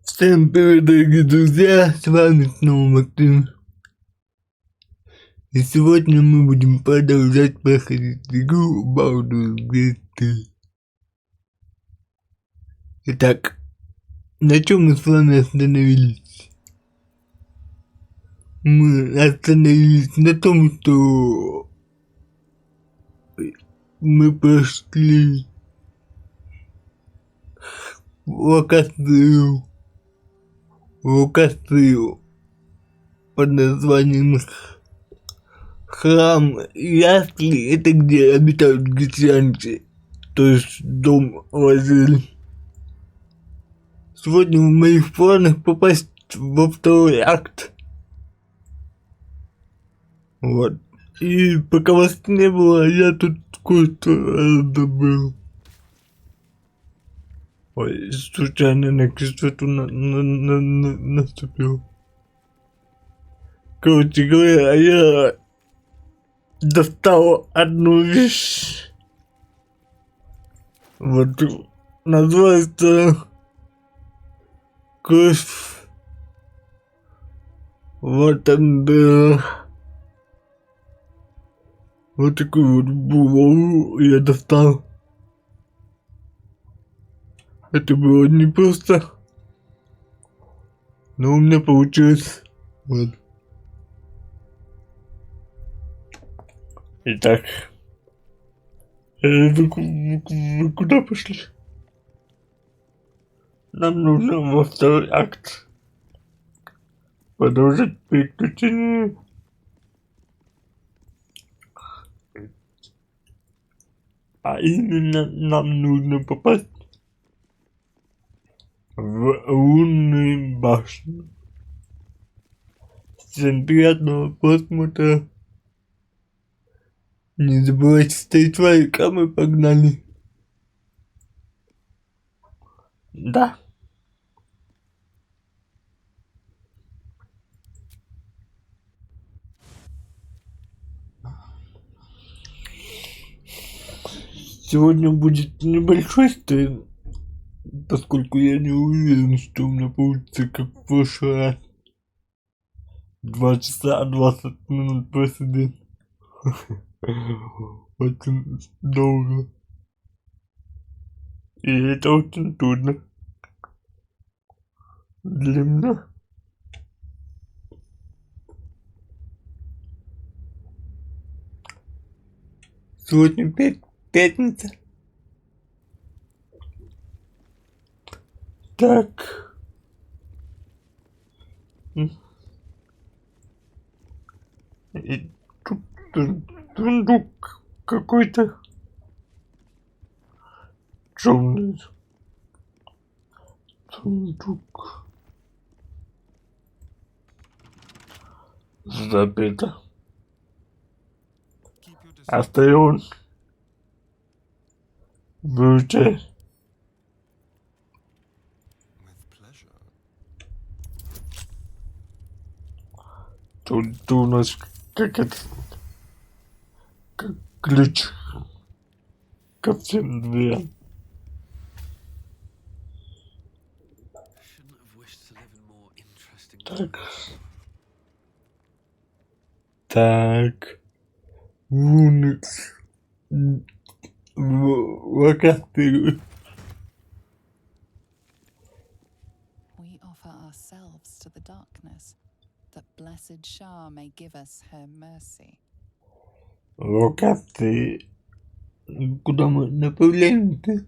Всем привет, дорогие друзья, с вами снова Максим. И сегодня мы будем продолжать проходить игру Baldur, где ты. Итак, на чем мы с вами остановились? Мы остановились на том, что мы прошли локацию под названием храм Если, это где обитают гречанцы, то есть дом Лазарь. Сегодня в моих планах попасть во второй акт. Вот. И пока вас не было, я тут кое-что раздобыл. Ой, случайно на кислоту наступил. Короче говоря, я достал одну вещь. Вот. Называется кровь. Вот он, да. Вот такую вот булаву я достал. Это было непросто, но у меня получилось. Вот. Итак, вы куда пошли? Нам нужно во второй акт продолжить приключения. А именно нам нужно попасть в лунную башню. Всем приятного просмотра. Не забывайте ставить лайк, а мы погнали. Да. Сегодня будет небольшой стрим, поскольку я не уверен, что у меня получится как в прошлый раз. 2 часа 20 минут посидеть. Очень долго. И это очень трудно для меня. Сегодня пятница. Так. И тут сундук какой-то темный. Сундук. Запито. Остаён. Выручай. Тут у нас как это, как ключ ко всем дверям. Так. Так. Уникс. Локации. We offer ourselves to the darkness, that blessed Shah may give us her mercy. Локации. Куда мы направляемся?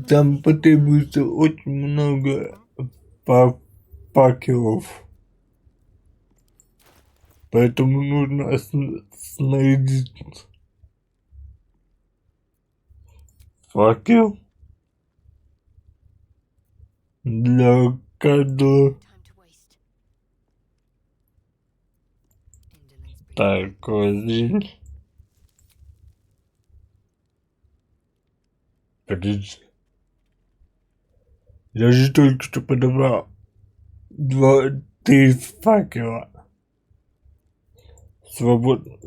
Там потребуется очень много факелов. Поэтому нужно снарядить факел для каждого. Так, здесь. Подожди. Я же только что подобрал 3 факела. Свободно.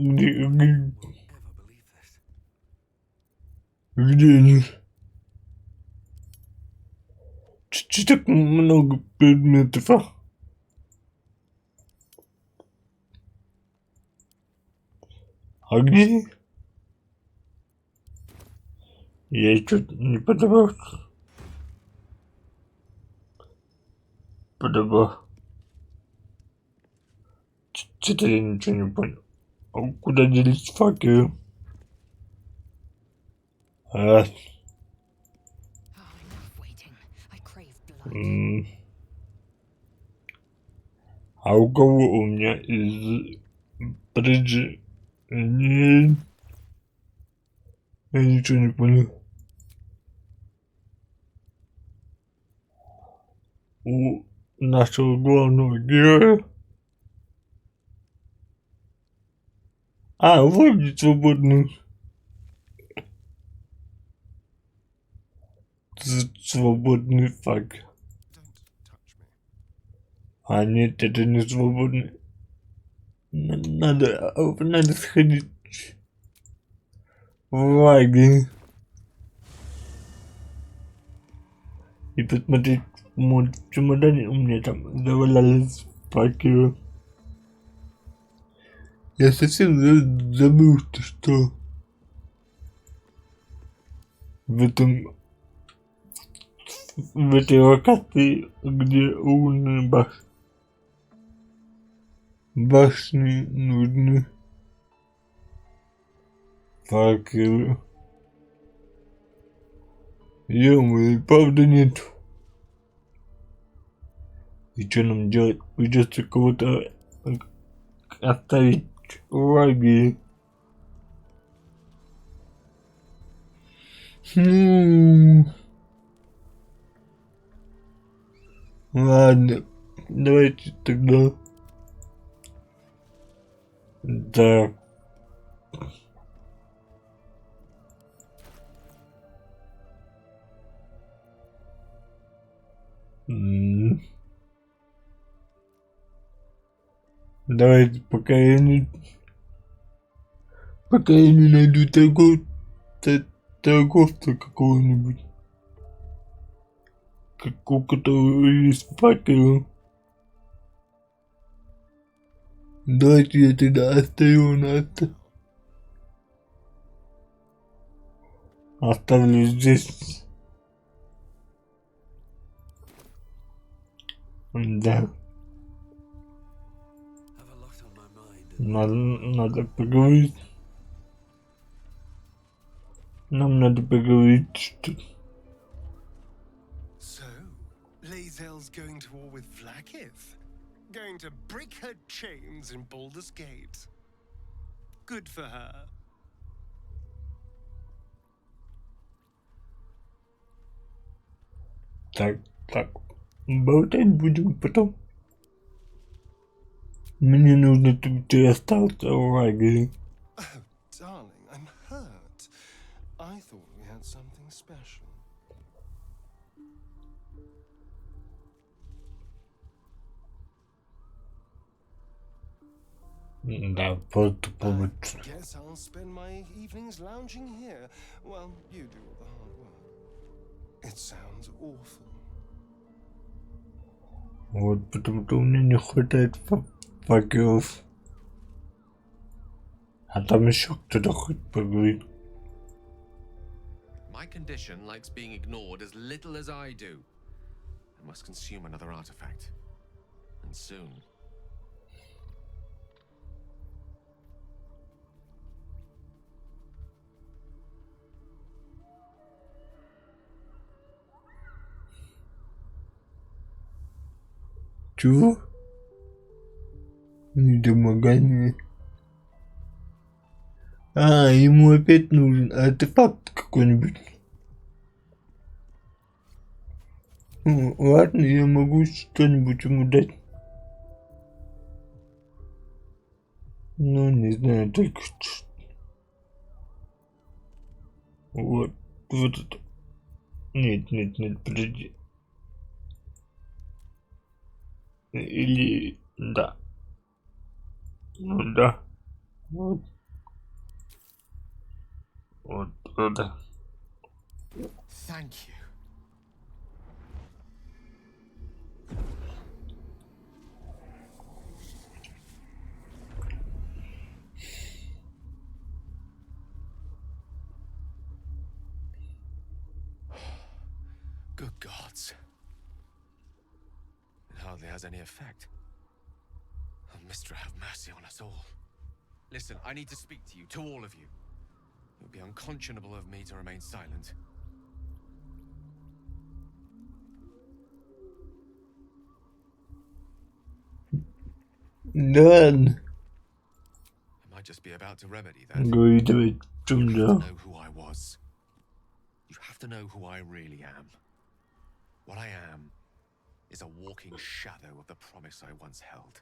Где они? Чуть так много предметов, а? А где? Я что-то не подобрал. Что-то я ничего не понял. А куда делись факелы? А, а у кого у меня из бриджи? Не, я ничего не понял. У нашего главного героя. А, вроде свободный. Свободный факт. А нет, это не свободный. Надо сходить в лагерь и посмотреть, может, в чемодане у меня там завалялись факелы. Я совсем забыл, что в этой локации, где лунные башни нужны факелы. Ё-моё, правда нет. И что нам делать? Придется кого-то оставить в лагере. Ладно, давайте тогда. Да. Давайте, пока я не найду торговца какого-нибудь, у которого есть факел. Давайте я тогда оставлю здесь. Да. Надо поговорить. Нам надо поговорить, что... So, Lae'zel's going to war with Vlaakith? Going to break her chains in Baldur's Gate? Good for her. Так, болтать будем потом. Мне нужно, чтобы ты остался в лагере. Oh, darling, I'm hurt. I thought we had something special. Да, просто побыть. Guess I'll spend my evenings lounging here while you do all the hard work. It sounds awful. Вот, потому-то у меня не хватает факелов. А там еще кто-то хоть поговорит. My condition likes being ignored as little as I do. I must consume another artifact. And soon. Чего? Недомогание. А, ему опять нужен артефакт какой-нибудь. Ладно, я могу что-нибудь ему дать. Ну, не знаю, только что. Вот это. Нет, подожди. Или да. Ну да. Вот это. Thank you. Good gods. It hardly has any effect. Oh, Mistra, have mercy on us all. Listen, I need to speak to you, to all of you. It would be unconscionable of me to remain silent. None. I might just be about to remedy that. Говори, давай, You чем have да. to know who I was. You have to know who I really am. What I am is a walking shadow of the promise I once held.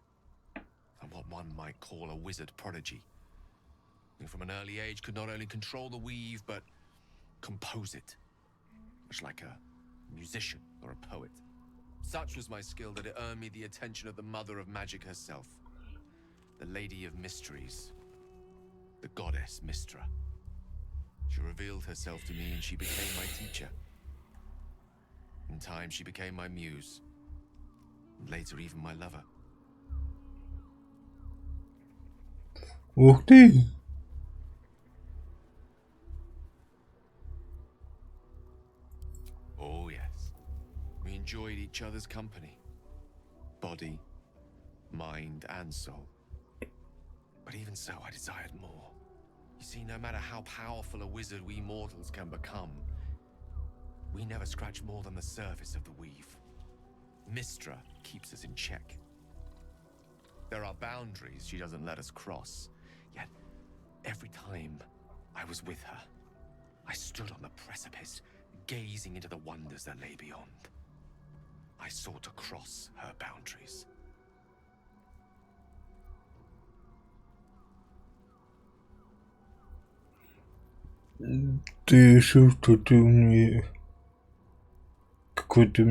I'm what one might call a wizard prodigy, who from an early age could not only control the weave, but compose it, much like a musician or a poet. Such was my skill that it earned me the attention of the mother of magic herself, the Lady of Mysteries, the goddess Mistra. She revealed herself to me and she became my teacher. In time, she became my muse, and later even my lover. Ух ты! Oh yes, we enjoyed each other's company, body, mind, and soul. But even so, I desired more. You see, no matter how powerful a wizard we mortals can become, we never scratch more than the surface of the weave. Mistra keeps us in check. There are boundaries she doesn't let us cross, yet every time I was with her, I stood on the precipice, gazing into the wonders that lay beyond. I sought to cross her boundaries. Ты решил, что ты мне какой-то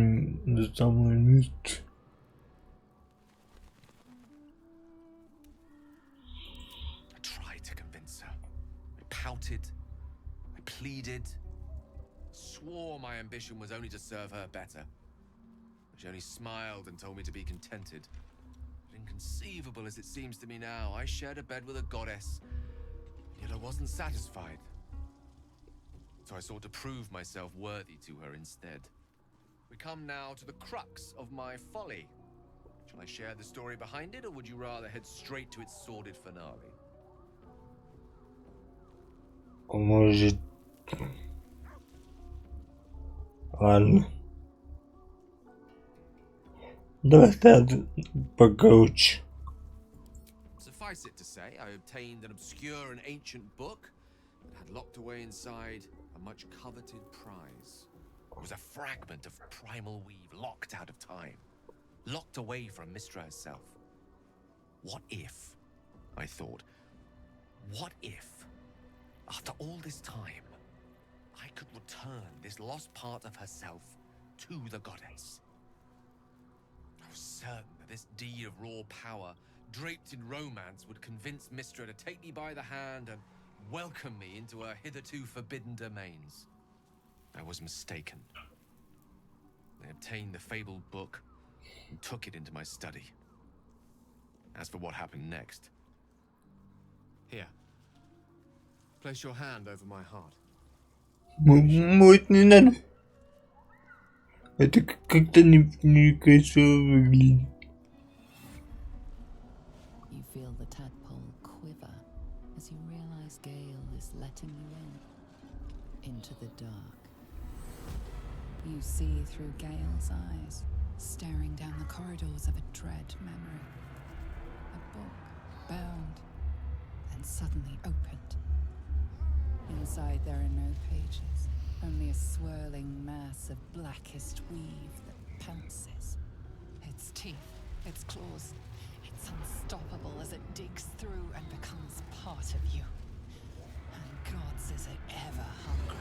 самый место. I tried to convince her. I pouted. I pleaded. Swore my ambition was only to serve her better. She only smiled and told me to be contented. But inconceivable as it seems to me now, I shared a bed with a goddess, yet I wasn't satisfied. So I sought to prove myself worthy to her instead. We come now to the crux of my folly. Shall I share the story behind it, or would you rather head straight to its sordid finale? Может... Ладно. Давай сразу покороче. Suffice it to say, I obtained an obscure and ancient book that had locked away inside a much coveted prize. It was a fragment of primal weave locked out of time, locked away from Mistra herself. What if, I thought, what if, after all this time, I could return this lost part of herself to the goddess? I was certain that this deed of raw power, draped in romance, would convince Mistra to take me by the hand and welcome me into her hitherto forbidden domains. I was mistaken. I obtained the fabled book and took it into my study. As for what happened next, here, place your hand over my heart. Может, не надо. Это как-то некрасиво выглядит. You feel the tadpole quiver as you realize Gale is letting you into the dark. You see through Gale's eyes, staring down the corridors of a dread memory. A book, bound, and suddenly opened. Inside there are no pages, only a swirling mass of blackest weave that pounces. Its teeth, its claws, it's unstoppable as it digs through and becomes part of you. And gods, is it ever hungry?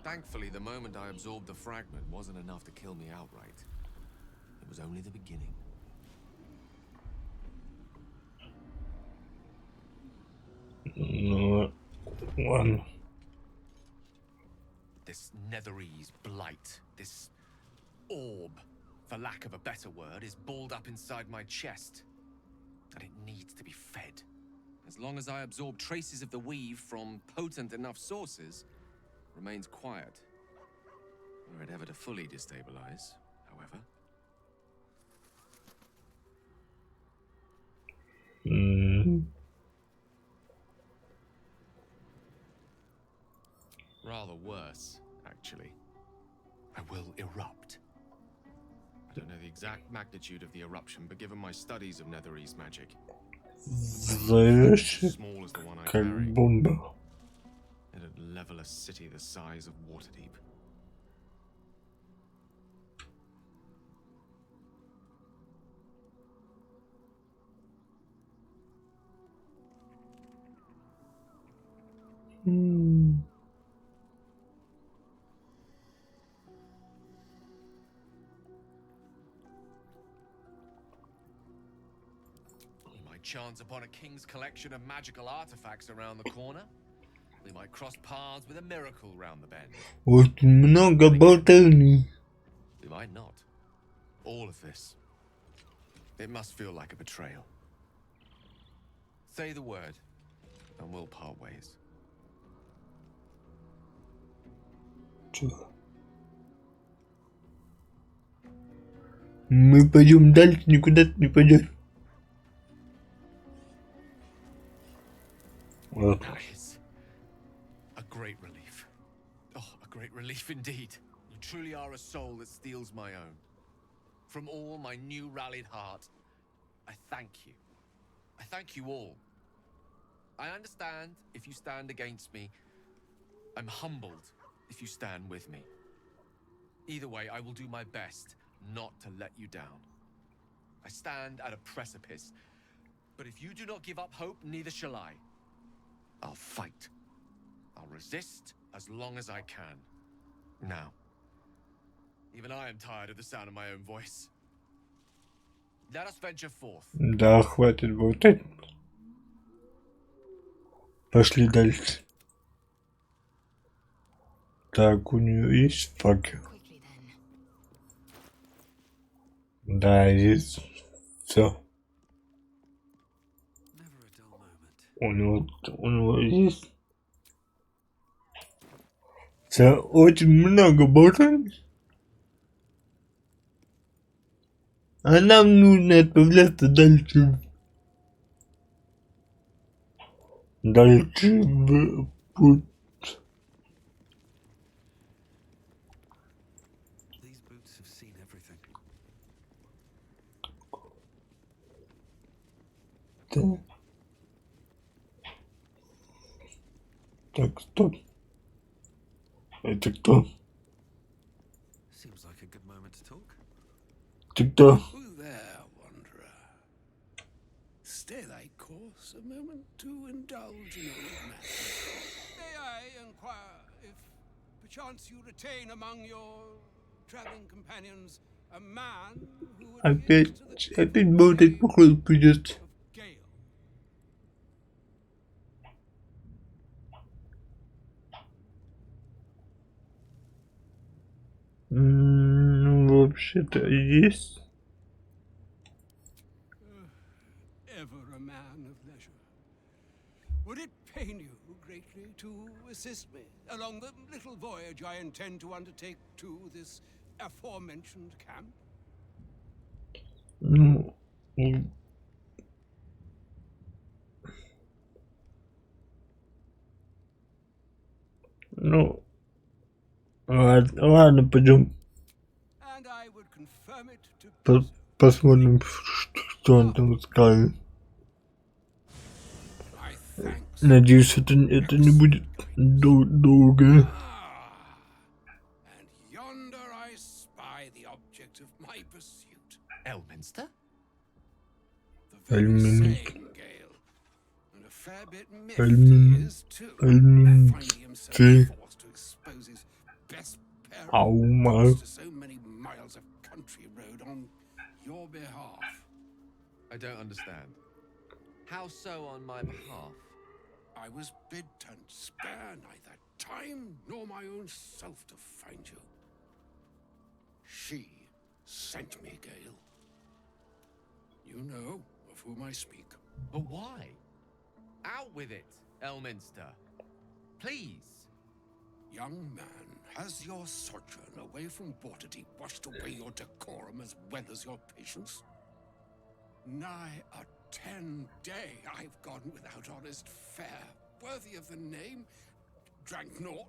Thankfully, the moment I absorbed the fragment wasn't enough to kill me outright. It was only the beginning. Ну, ладно. This netherese blight, this orb, for lack of a better word, is balled up inside my chest. And it needs to be fed. As long as I absorb traces of the weave from potent enough sources, it remains quiet. Were it ever to fully destabilize, however. Rather worse, actually. I will erupt. I don't know the exact magnitude of the eruption, but given my studies of netherese magic, Взорвёшься, small as the one I как carry, бомба. it'd level a city the size of Waterdeep. We might chance upon a king's collection of magical artifacts around the corner. We might cross paths with a miracle round the bend. Очень много болтаний. We might not. All of this. It must feel like a betrayal. Say the word, and we'll part ways. Чё? Мы пойдем дальше, никуда не пойдем. Вот. That is a great relief. Oh, a great relief indeed. You truly are a soul that steals my own. From all my new rallied heart, I thank you. I thank you all. I understand if you stand against me. I'm humbled if you stand with me. Either way, I will do my best not to let you down. I stand at a precipice, but if you do not give up hope, neither shall I. I'll fight. I'll resist as long as I can. Now, even I am tired of the sound of my own voice. Let us venture forth. Да, хватит болтать. Пошли дальше. Так, у нее есть факел? Quickly then. Да, есть. Все. Never a dull moment. У него есть. Все, очень много болтаний. А нам нужно отправляться дальше. Дальше в путь. These boots have seen everything. Так, стоп. Это кто? Seems like a good moment to talk. Ты кто? Who there, wanderer? Stay thy course a moment to indulge in old matters. May I inquire if perchance you retain among your traveling companions a man who adheres to the Опять болтать походу придется. of Gale? Ну, вообще-то есть. Ever a man of leisure. Would it pain you greatly to assist me along the little voyage I intend to undertake to this aforementioned camp? Ну, ладно, пойдем And I would confirm it to be so. посмотрим, что он там скажет. My thanks. Надеюсь, это не будет долго. And yonder I spy the object of my pursuit. Elminster? The very Elminster. same Gale. And a fair bit miffed Elmin- he is too. Elminster. Finding himself forced to expose his best pair Oh of my. boots to so many miles of country road on your behalf. I don't understand. How so on my behalf? I was bid to spare neither time nor my own self to find you. She sent me, Gale. You know of whom I speak. But why? Out with it, Elminster. Please. Young man, has your sojourn away from Waterdeep washed away your decorum as well as your patience? Nigh a 10-day I've gone without honest fare, worthy of the name, drank naught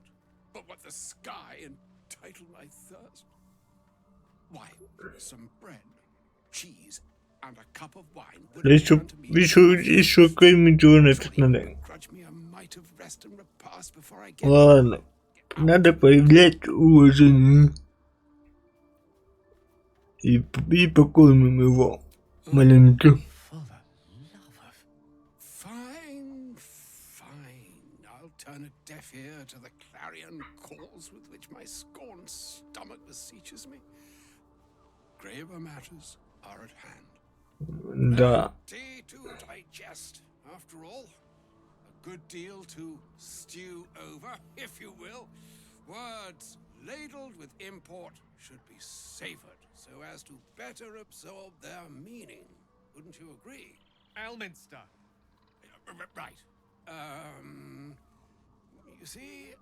but what the sky entitled my thirst. Why, some bread, cheese, and a cup of wine would have Еще, done to me. еще какой-нибудь нафиг надо. Grudge me a mite of rest and repast before I get Ладно. Надо проявлять уважение. И покормим его, маленький. Fine, fine. I'll turn a deaf ear to the clarion calls with which my scorned stomach beseeches me. Graver matters are at hand. Да. Tea to digest, after all. A good deal to stew over, if you will. Words ladled with import should be savored so as to better absorb their meaning. Wouldn't you agree? Elminster. Right. You see,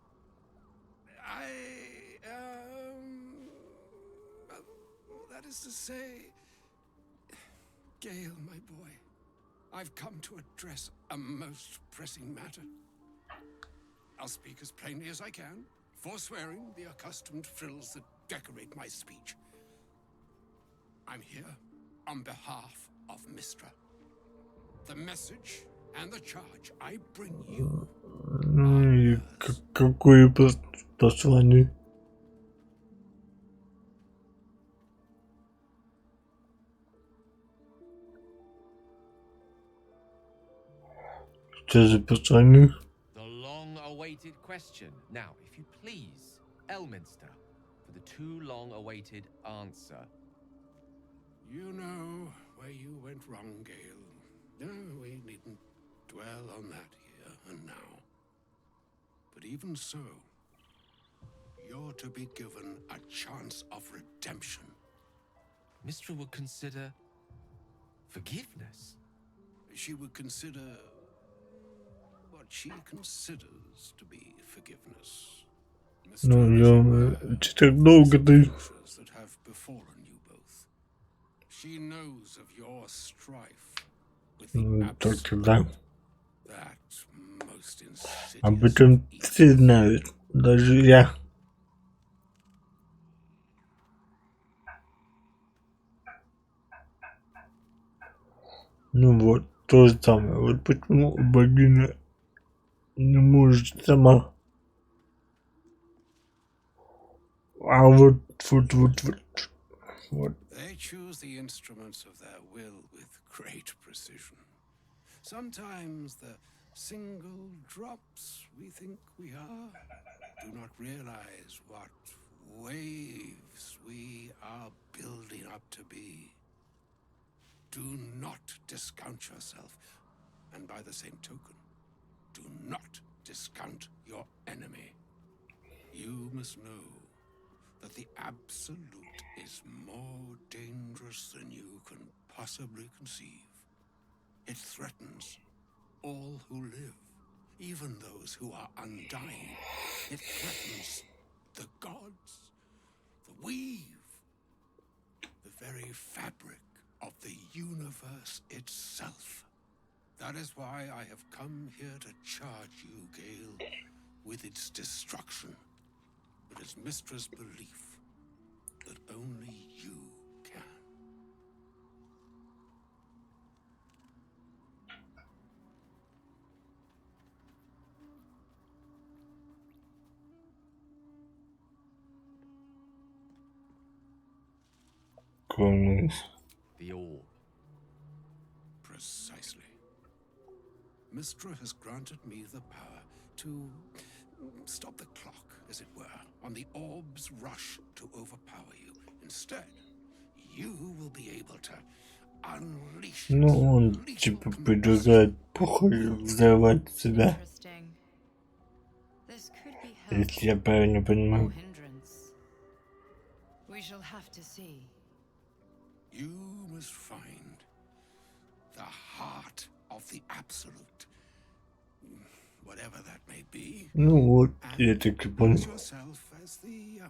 that is to say, Gale, my boy, I've come to address a most pressing matter. I'll speak as plainly as I can, forswearing the accustomed frills that decorate my speech. I'm here on behalf of Mistra. The message and the charge I bring you. Какое послание? Что за послание? The long-awaited question. Now, if you please, Elminster, for the too long-awaited answer. You know where you went wrong, Gale. No, we needn't dwell on that here and now. But even so, you're to be given a chance of redemption. Mistra would consider forgiveness. She would consider what she considers to be forgiveness. Ну, ё-моё, ты так долго ты... That have befallen you both. She knows of your strife with the Только да. that most insidious Об этом все знают, даже я. Ну вот, то же самое. Вот почему богиня не может сама. А вот. They choose the instruments of their will with great precision. Sometimes the single drops we think we are do not realize what waves we are building up to be. Do not discount yourself, and by the same token, do not discount your enemy. You must know that the absolute is more dangerous than you can possibly conceive. It threatens all who live, even those who are undying. It threatens the gods, the weave, the very fabric of the universe itself. That is why I have come here to charge you, Gale, with its destruction. It is Mistra's belief that only you can. The orb. Precisely. Mistra has granted me the power to stop the clock, as it were, on the orb's rush to overpower you. Instead, you will be able to unleash. Ну, он типа предлагает похуй взорвать себя. Если я правильно or понимаю. hindrance. We shall have to see. You must find the heart of the absolute, whatever that may be, Ну вот, я and так и use понял. yourself as the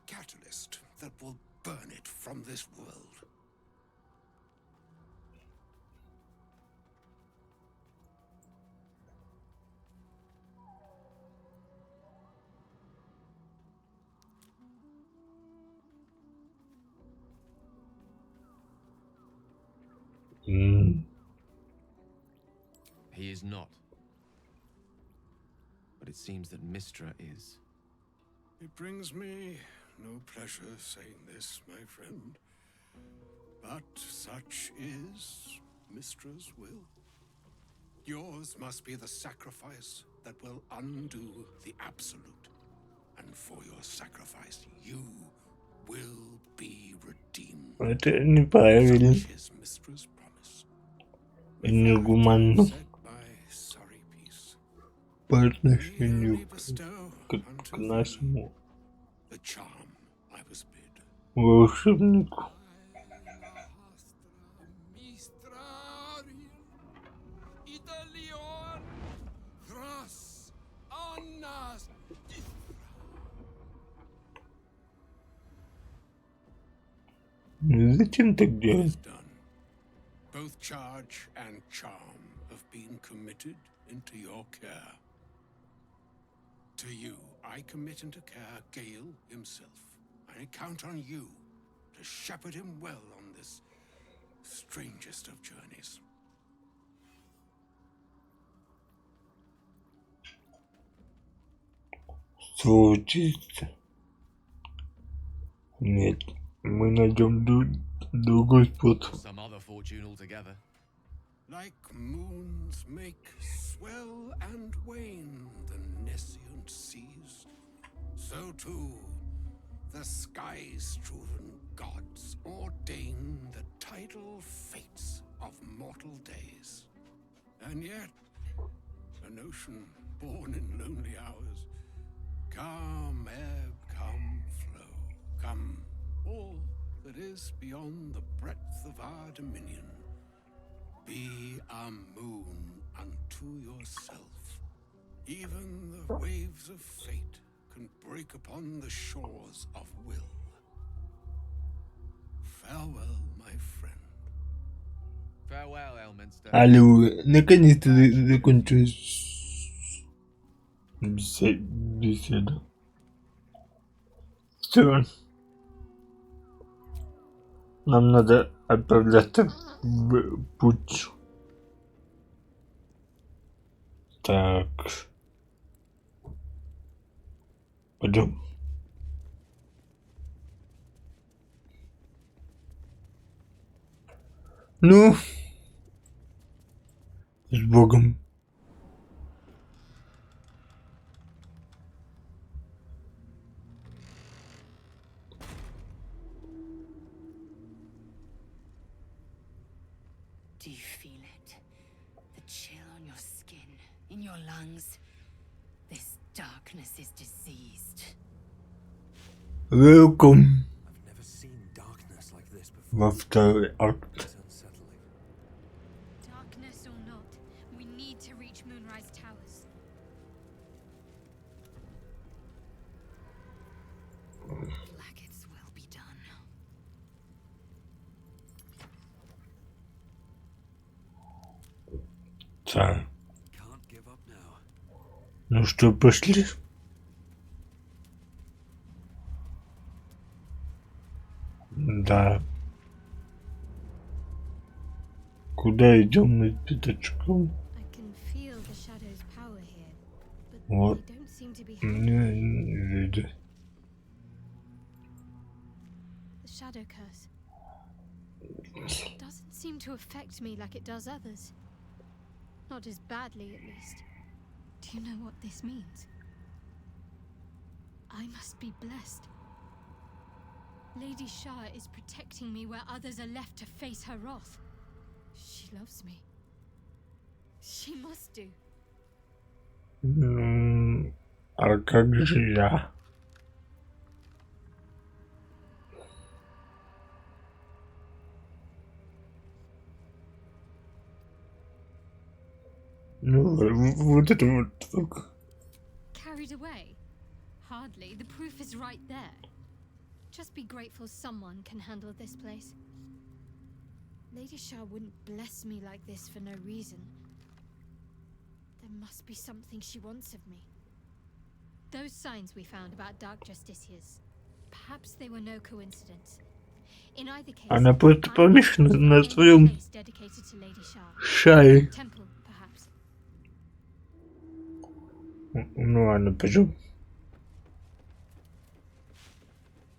catalyst that will burn it from this world. He is not. But it seems that Mistra is. It brings me no pleasure saying this, my friend, but such is Mistra's will. Yours must be the sacrifice that will undo the absolute, and for your sacrifice you will be redeemed. Это неправильно. Such is Mistra's promise. И негуманно Said my sorry piece. по We отношению only bestow к unto them нашему the charm I was bid. волшебнику. Зачем так It делать? is done. Both charge and charm have been committed into your care. To you, I commit into care Gale himself. I count on you to shepherd him well on this strangest of journeys. Случится. Нет, мы найдем другой способ. Some other fortune altogether. Like moons make swell and wane the nescient seas, so too the sky-strewn gods ordain the tidal fates of mortal days. And yet, an ocean born in lonely hours, come ebb, come flow, come all that is beyond the breadth of our dominion. Be a moon unto yourself. Even the waves of fate can break upon the shores of will. Farewell, my friend. Farewell, Elminster. Аллилуйя. Наконец-то закончилась беседа. Все. Нам надо отправляться в путь. Так. Пойдем. Ну, с Богом. Do you feel it? The chill on your skin, in your lungs. This darkness is diseased. Welcome I've never seen darkness like this во before. второй акт. It's unsettling. Darkness or not, we need to reach Moonrise Towers. Blackets will be done. Так. Can't give up now. Ну что, пошли? Да. Куда идем мы пятачком? I can feel the shadow's power here, but Вот. they don't seem to be Мне не видно. the shadow curse. It doesn't seem to affect me like it does others. Not as badly, at least. Do you know what this means? I must be blessed. Lady Shah is protecting me where others are left to face her wrath. She loves me. She must do. А как же я? Ну, вот это вот. Carried away? Hardly. The proof is right there. Just be grateful someone can handle this place. Lady Shah wouldn't bless me like this for no reason. There must be something she wants of me. Those signs we found about dark justiciars, perhaps they were no coincidence. In either case, Она просто помешана на any своем place dedicated to Lady Shah. шае. Temple, perhaps. Ну ладно, пойдем.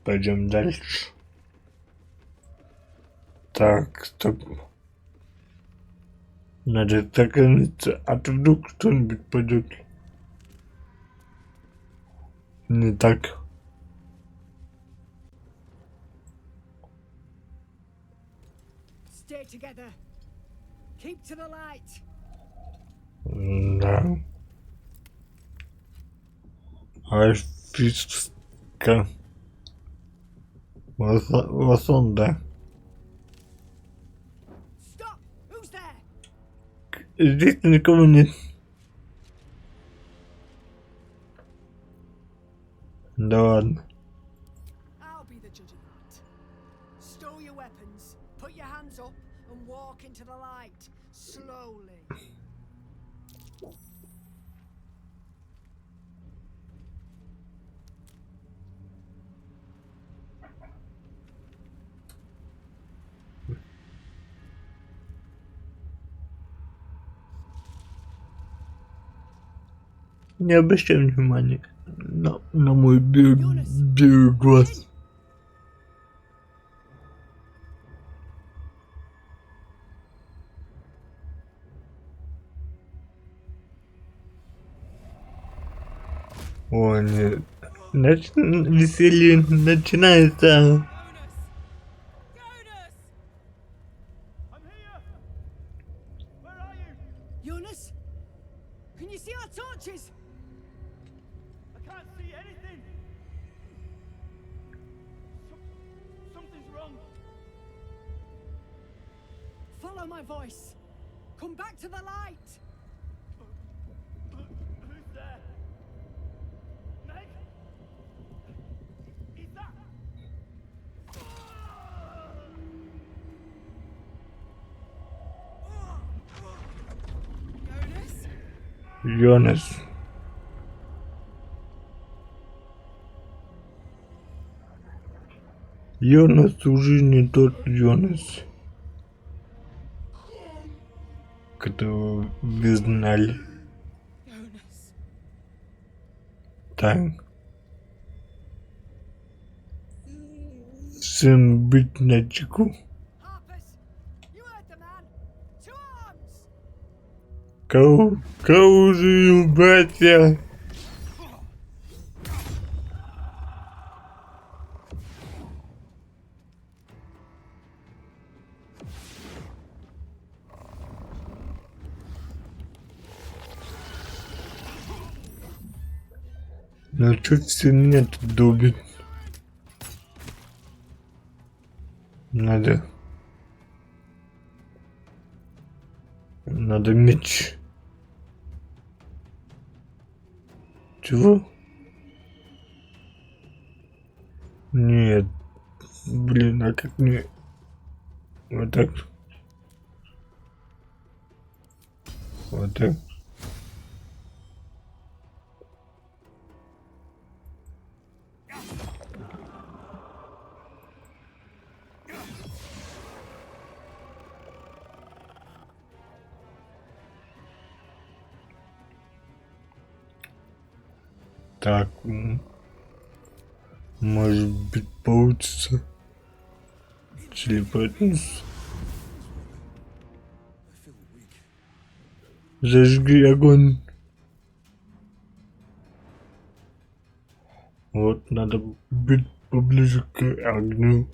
Пойдем дальше. Так, стоп. Надо сохраниться, а то вдруг кто-нибудь пойдет. Не так. Stay together. Keep to the light. Да. Альфистка. Лосон, да. Stop! Who's there? Здесь никого нет. Да ладно. I'll be the judge of that. Stow your weapons, put your hands up, and walk into the light. Slowly. Не обращай внимания на мой белый глаз. О, нет. Веселье начинается. Eunice? Can you see our torches? I can't see anything. Something's wrong. Follow my voice. Come back to the light. Who's there? Meg? Is that? Йонас. Йонас уже не тот Йонас, которого вы знали. Так. Всем быть начеку. Harpers, you heard the man. To arms! К оружию, братья! Ну чё все меня тут долбит? Надо меч. Чего? Нет. Блин, а как мне... Вот так. Вот так. Так, может быть, получится телепортнуться. Зажги огонь. Вот, надо быть поближе к огню.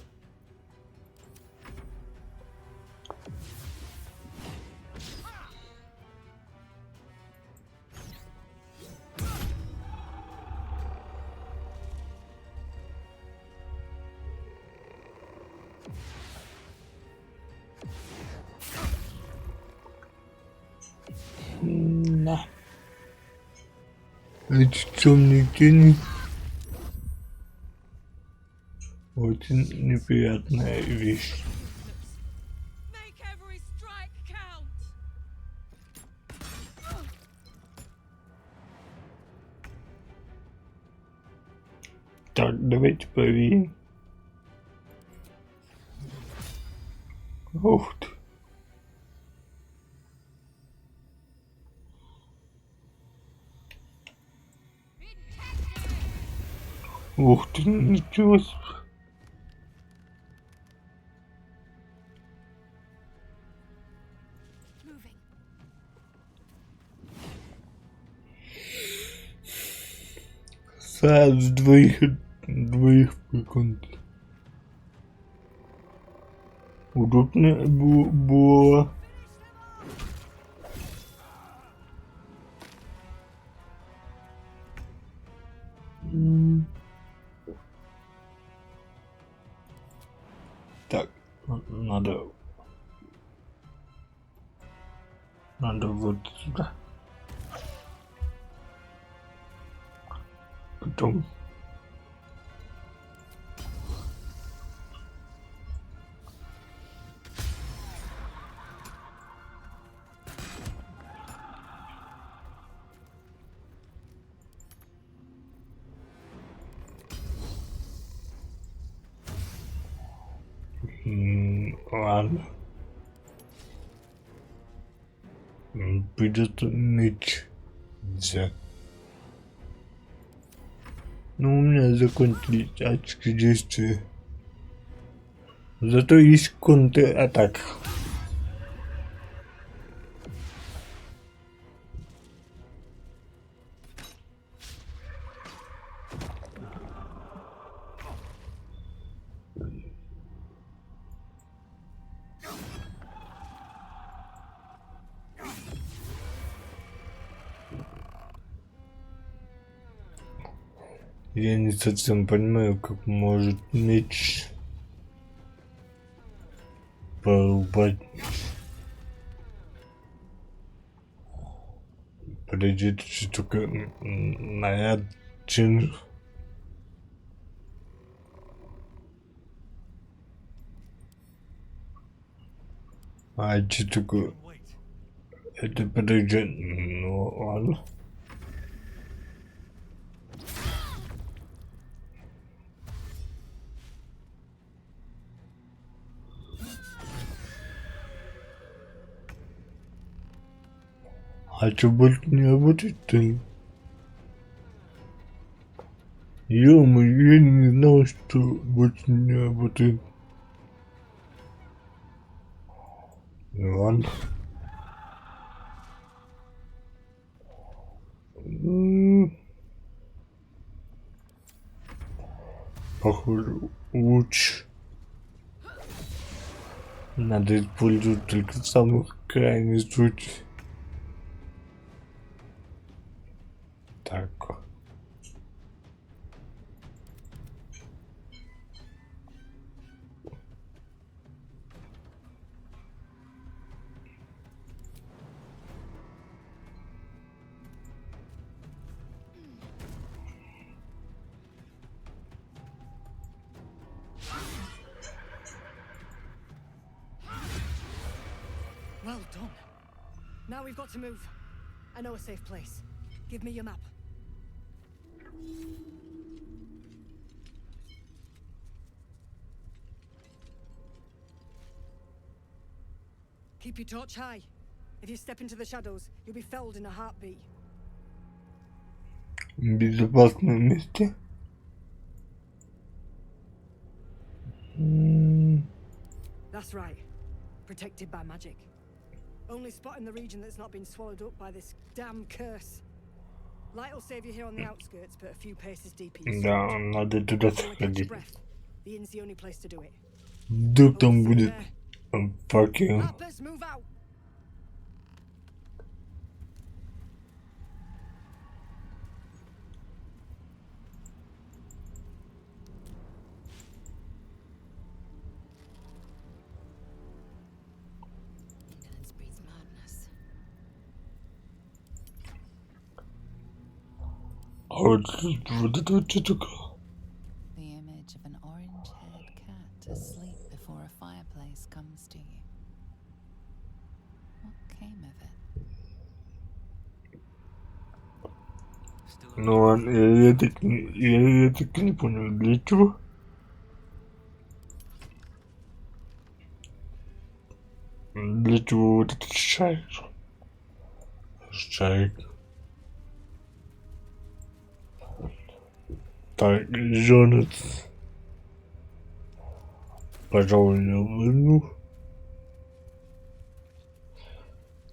Эти темные тени очень неприятная вещь. Make every strike count. Так, давайте проверим. Ух ты. Ух ты, ничего себе. Moving. Сразу двоих прикончил. Удобно было. Так, надо вот сюда. Потом ладно. Придется меч взять. Ну, у меня закончились очки действия. Зато есть контратака. Я не совсем понимаю, как может меч порубать. Подойдет только наряд чин. А что такое? Это подойдет. Ну ладно. А что больше не работает-то? Ё-моё, я не знал, что больше не работает. Ну ладно. Похоже, луч надо использовать только в самых крайних случаях. Так. Well done. Now we've got to move. I know a safe place. Give me your map. Keep your torch high. If you step into the shadows, you'll be felled in a heartbeat. В безопасном месте. That's right. Protected by magic. Only spot in the region that's not been swallowed up by this damn curse. Light will save you here on the outskirts, but a few paces deeper you Да, stretch. надо туда If you wanna catch your сходить. breath, the inn's the only place to do it. Вдруг там Hold still будет there. факел. Mappers, move out! Indolence breeds madness. вот это вот что такое? The image of an orange-haired cat asleep before a fireplace comes to you. What came of it? Ну ладно, я так не понял, для чего? Для чего вот этот шарик? Шарик. Так, Джонат. Пожалуй, я возьму.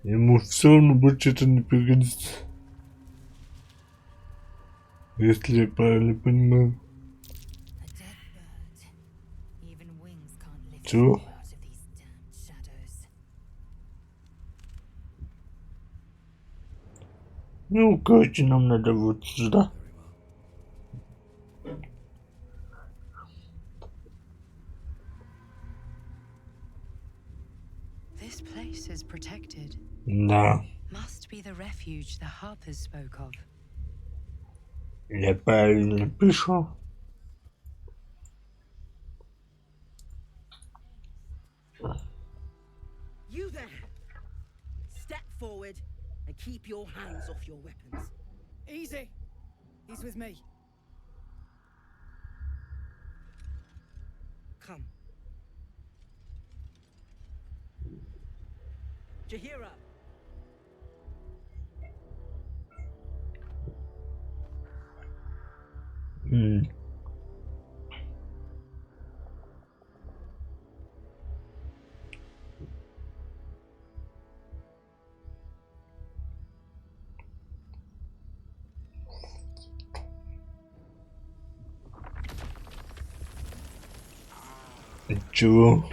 Ему все равно больше это не пригодится. Если я правильно понимаю. Чего? Ну, короче, нам надо вот сюда. This place is protected. Да. Must be the refuge the harpers spoke of. Я правильно пишу. You there! Step forward and keep your hands off your weapons. Easy. He's with me. Come. Jahira! Чего?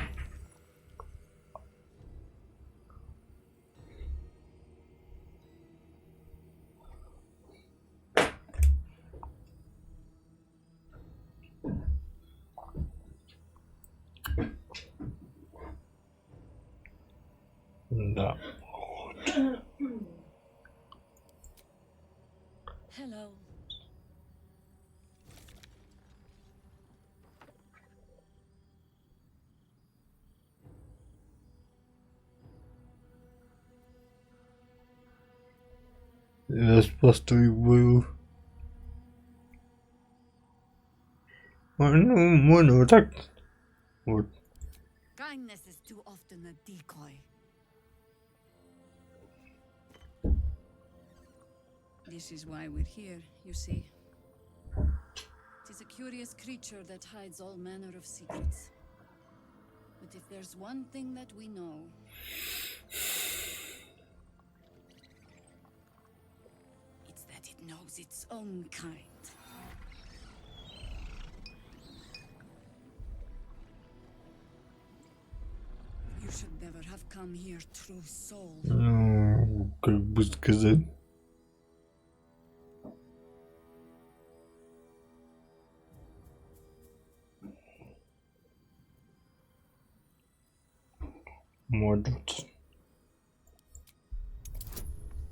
Да. Hello. Я спас твоих боев. Ну, можно вот так. Вот. Kindness is too often a decoy. This is why we're here, you see. It is a curious creature that hides all manner of secrets. But if there's one thing that we know, it's that it knows its own kind. You should never have come here, true soul. Ну, как бы сказать.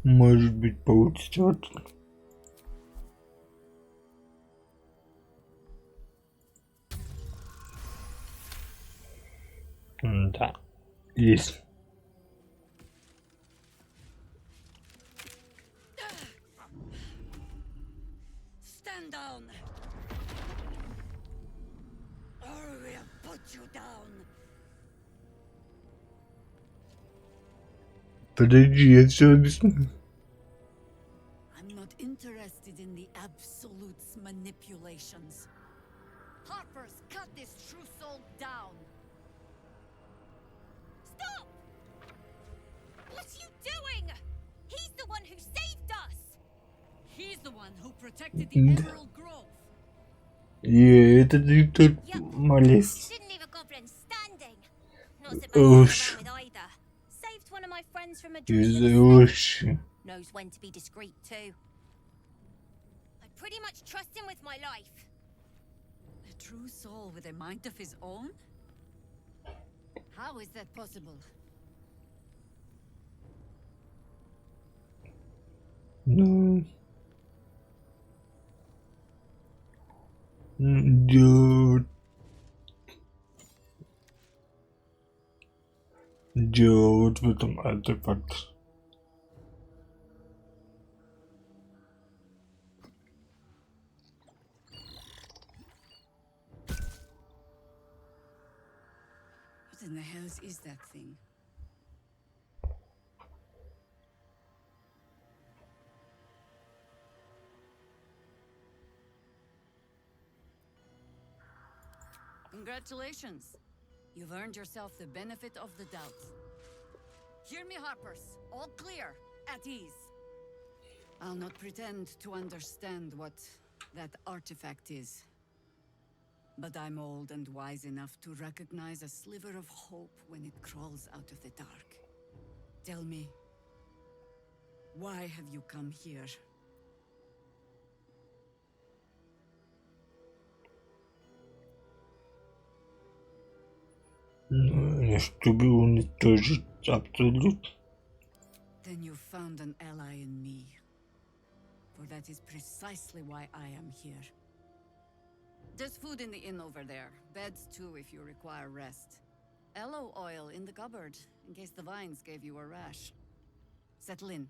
Может быть, получится вот. Да, есть. Stand down. Or we'll put you down. Подожди, я все объясню. I'm not interested in the absolute's manipulations. Harpers, cut this true soul down. Stop! What are you doing? He's the one who saved us. He's the one who protected the Emerald Grove. И это не тот малец. Didn't leave a goblin standing. Not so bad to go around with either. Saved one of my friends from a Из-за knows when to be discreet too. I pretty much trust him with my life. A true soul with a mind of his own? How is that possible? Ну, дело вот в этом артефакте. What in the hells is that thing? Congratulations. You've earned yourself the benefit of the doubt. Hear me, Harpers. All clear. At ease. I'll not pretend to understand what that artifact is. But I'm old and wise enough to recognize a sliver of hope when it crawls out of the dark. Tell me, why have you come here? Чтобы уничтожить абсолют. Then you've found an ally in me. For that is precisely why I am here. There's food in the inn over there. Beds too if you require rest. Aloe oil in the cupboard, in case the vines gave you a rash. Settle in.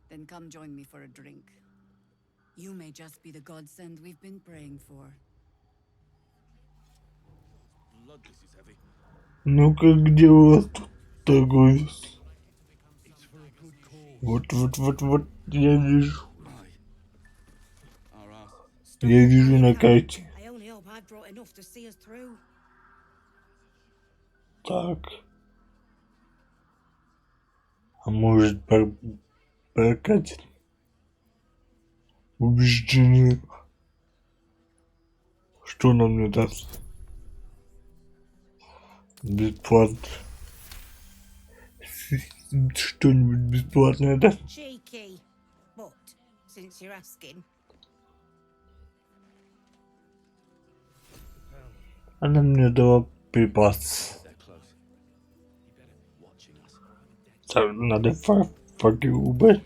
Then come join me for a drink. You may just be the godsend we've been praying for. Ну-ка, где у вас тут торговец? Вот, я вижу. Я вижу на карте. Так. А может прокатит? Убеждены. Что нам не даст? Бесплатно. Что-нибудь бесплатное даст? Cheeky, but since you're asking. Она мне дала припас. Так, надо факи убрать.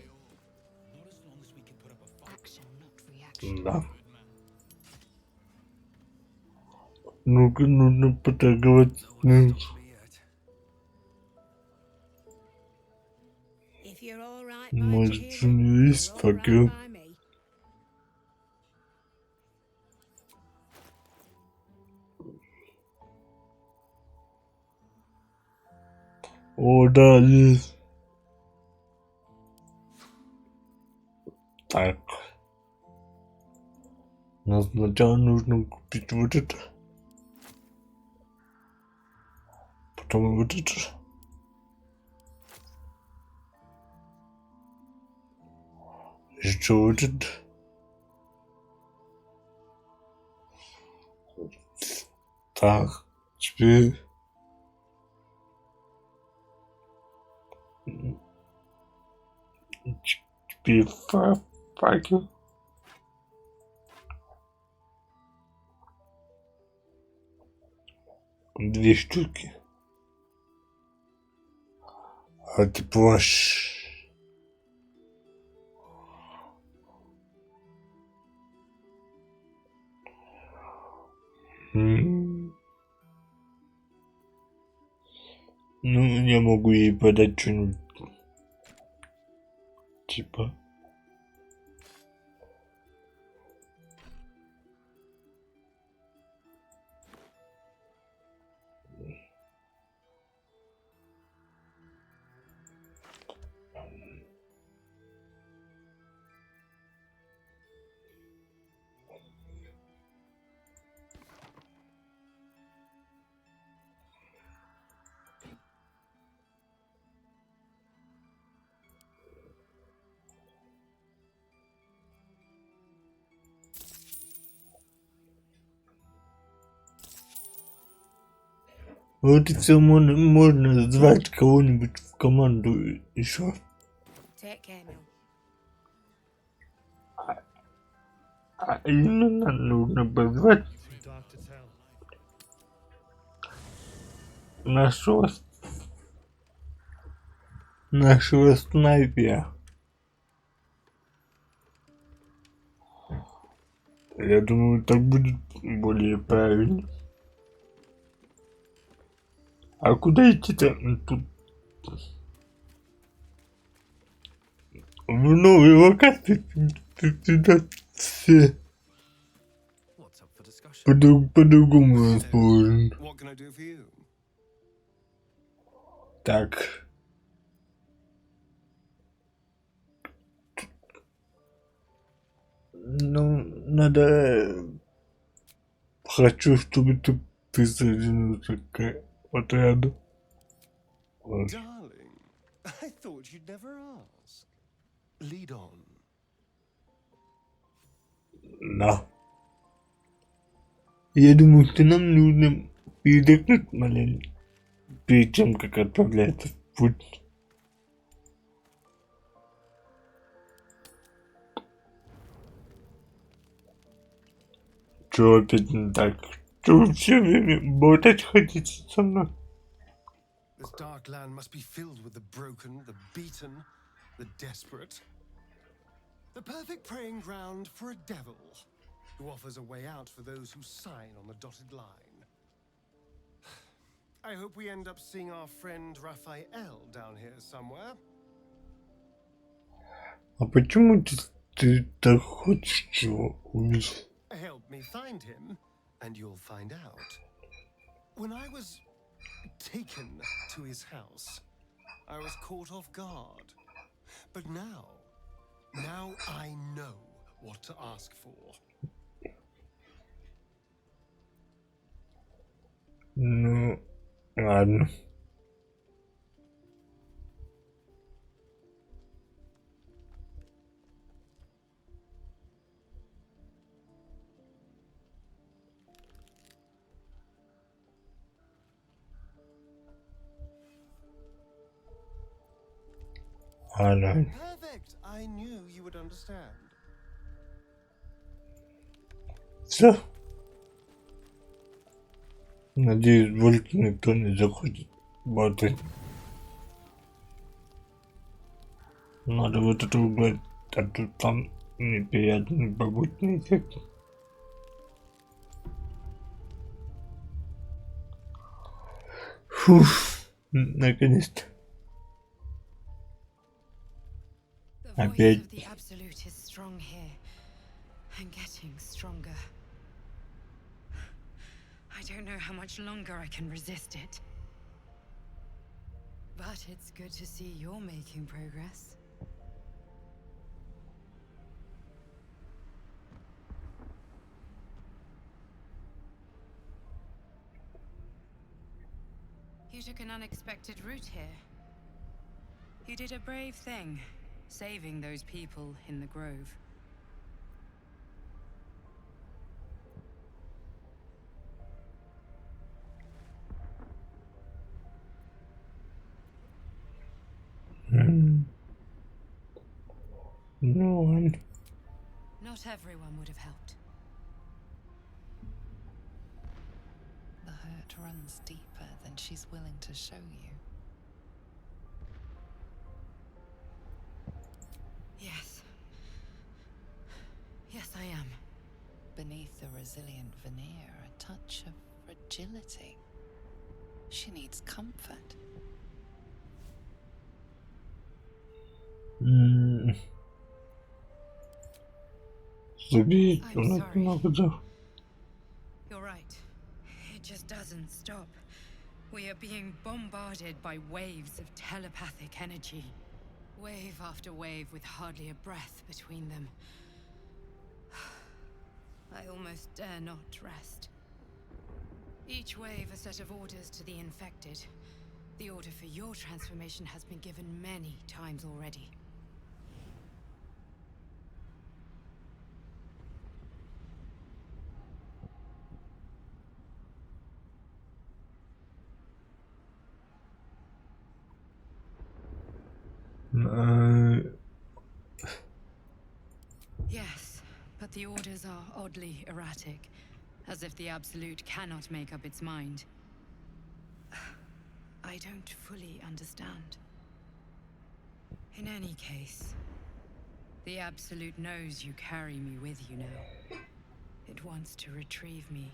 Да. Ну-ка, нужно поторговать. Может, у нее есть факел? О, да, есть. Так. Но сначала нужно купить вот это. Потом вот это. Еще вот это. Так, теперь... Теперь факел. Две штуки. А ты плащ. Ну, я могу ей подать что-нибудь. Типа. Вот и все, можно звать кого-нибудь в команду еще. А именно нужно позвать нашего снайпера. Я думаю, так будет более правильно. А куда идти-то? Тут в новой локации все по-другому расположено. What can I do for you? Так. Ну, надо... Хочу, чтобы ты присоединился к отряду. Darling, I thought you'd never ask. Lead on. Да. Я думаю, что нам нужно передохнуть маленько перед тем, как отправляться в путь. Чё опять не так? Чё вы все время болтать хотите со мной? This dark land must be filled with the broken, the beaten, the desperate. The perfect preying ground for a devil who offers a way out for those who sign on the dotted line. I hope we end up seeing our friend Raphael down here somewhere. А почему ты так хочешь его увидеть? Help me find him, and you'll find out. When I was taken to his house, I was caught off guard. But now I know what to ask for. Ну, ладно. Ладно. Perfect. I knew you would understand. Все. Надеюсь, больше никто не захочет болтать. Надо вот это убрать, а то там неприятный побочный эффект. Фуф, наконец-то. Опять. The absolute is strong here and getting stronger. I don't know how much longer I can resist it. But it's good to see you're making progress. You took an unexpected route here. You did a brave thing, saving those people in the grove. No one. Not everyone would have helped. The hurt runs deeper than she's willing to show you. Yes. Yes, I am. Beneath the resilient veneer, a touch of fragility. She needs comfort. Забей, I'm sorry. You're right. It just doesn't stop. We are being bombarded by waves of telepathic energy. Wave after wave with hardly a breath between them. I almost dare not rest. Each wave a set of orders to the infected. The order for your transformation has been given many times already. Yes, but the orders are oddly erratic, as if the Absolute cannot make up its mind. I don't fully understand. In any case, the Absolute knows you carry me with you now. It wants to retrieve me.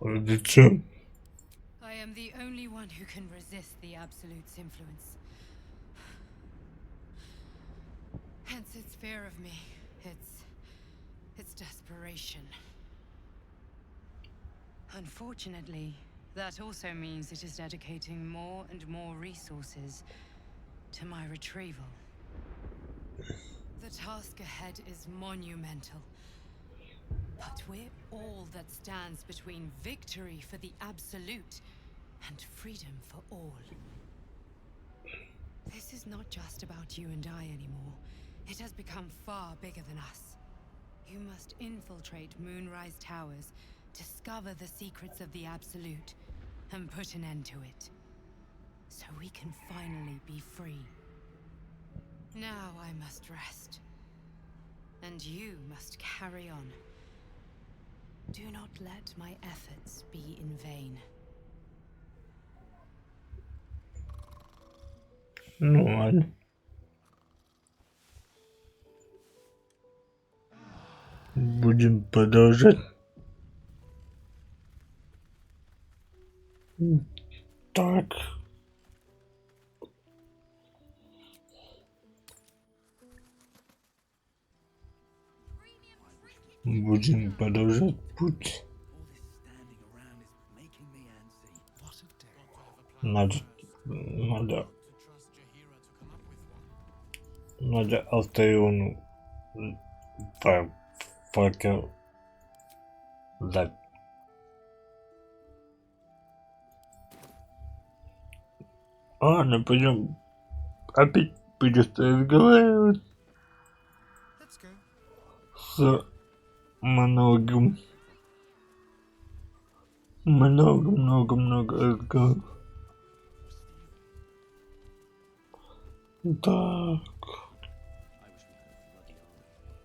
Зачем? I am the only one who can resist the Absolute's influence. Hence its fear of me, its desperation. Unfortunately, that also means it is dedicating more and more resources to my retrieval. The task ahead is monumental. But we're all that stands between victory for the Absolute and freedom for all. This is not just about you and I anymore. It has become far bigger than us. You must infiltrate Moonrise Towers, discover the secrets of the Absolute, and put an end to it. So we can finally be free. Now I must rest. And you must carry on. Do not let my efforts be in vain. Ну ладно. Будем продолжать. Так. Будем продолжать путь. Надо Алтаиону показать. Ладно, пойдем. Опять придется разговаривать с монологом. Много разговоров. Так.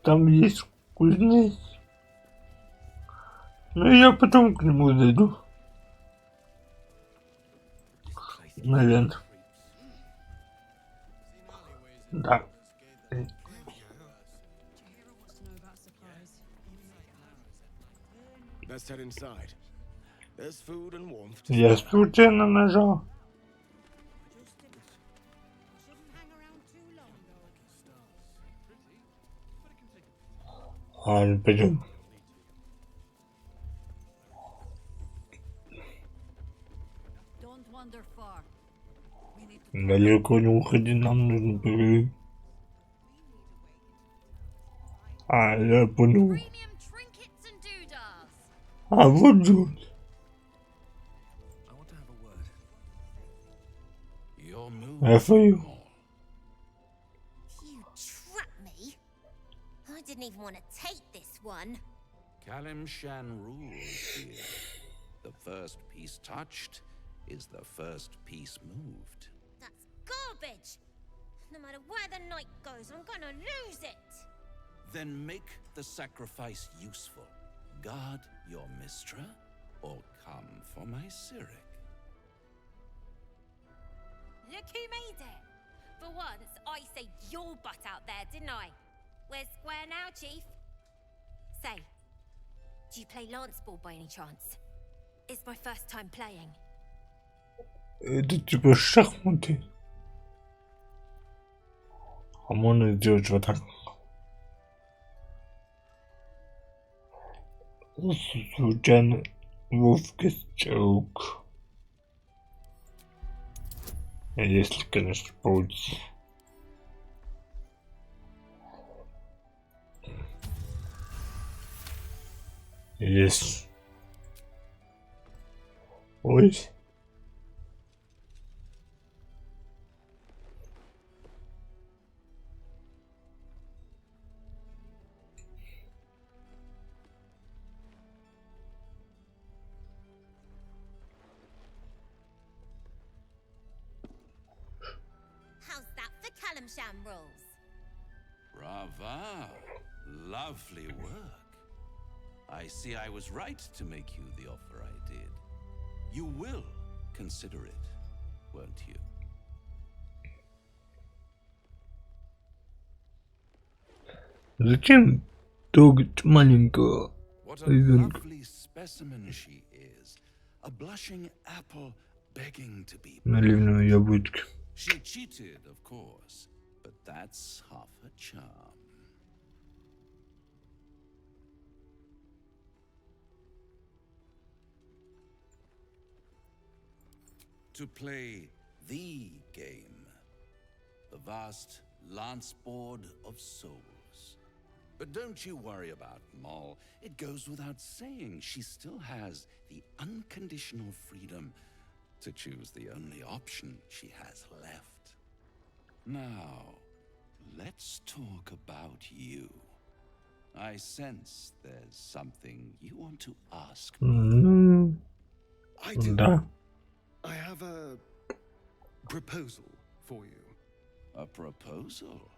Там есть кузнец. Но я потом к нему зайду. Наверное. Да. Я случайно нажал. Ладно, пойдем. Далеко не уходи, нам нужно поговорить. Я понял. Вот же. You trapped me. I didn't even want to take this one. Kalimshan rules here. The first piece touched is the first piece moved. That's garbage. No matter where the night goes, I'm gonna lose it. Then make the sacrifice useful. Guard your Mistra, or come for my Cyric. Look who made it. For once, I saved your butt out there, didn't I? Where's Square now, Chief? Say, do you play lance ball by any chance? It's my first time playing. Это типа шахматы. А можно сделать вот так. Случайно ловкость рук. Если, конечно, получится. Есть. Ой. Kalimshan rules. Brava! Lovely work. I see I was right to make you the offer I did. You will consider it, won't you? Зачем трогать маленького What a ребенка? lovely specimen she is. A blushing apple begging to be Наливную яблочко. She cheated, of course, but that's half her charm. To play the game, the vast lance board of souls. But don't you worry about Moll. It goes without saying she still has the unconditional freedom to choose the only option she has left. Now, let's talk about you. I sense there's something you want to ask me. I do. Да. I have a proposal for you. A proposal?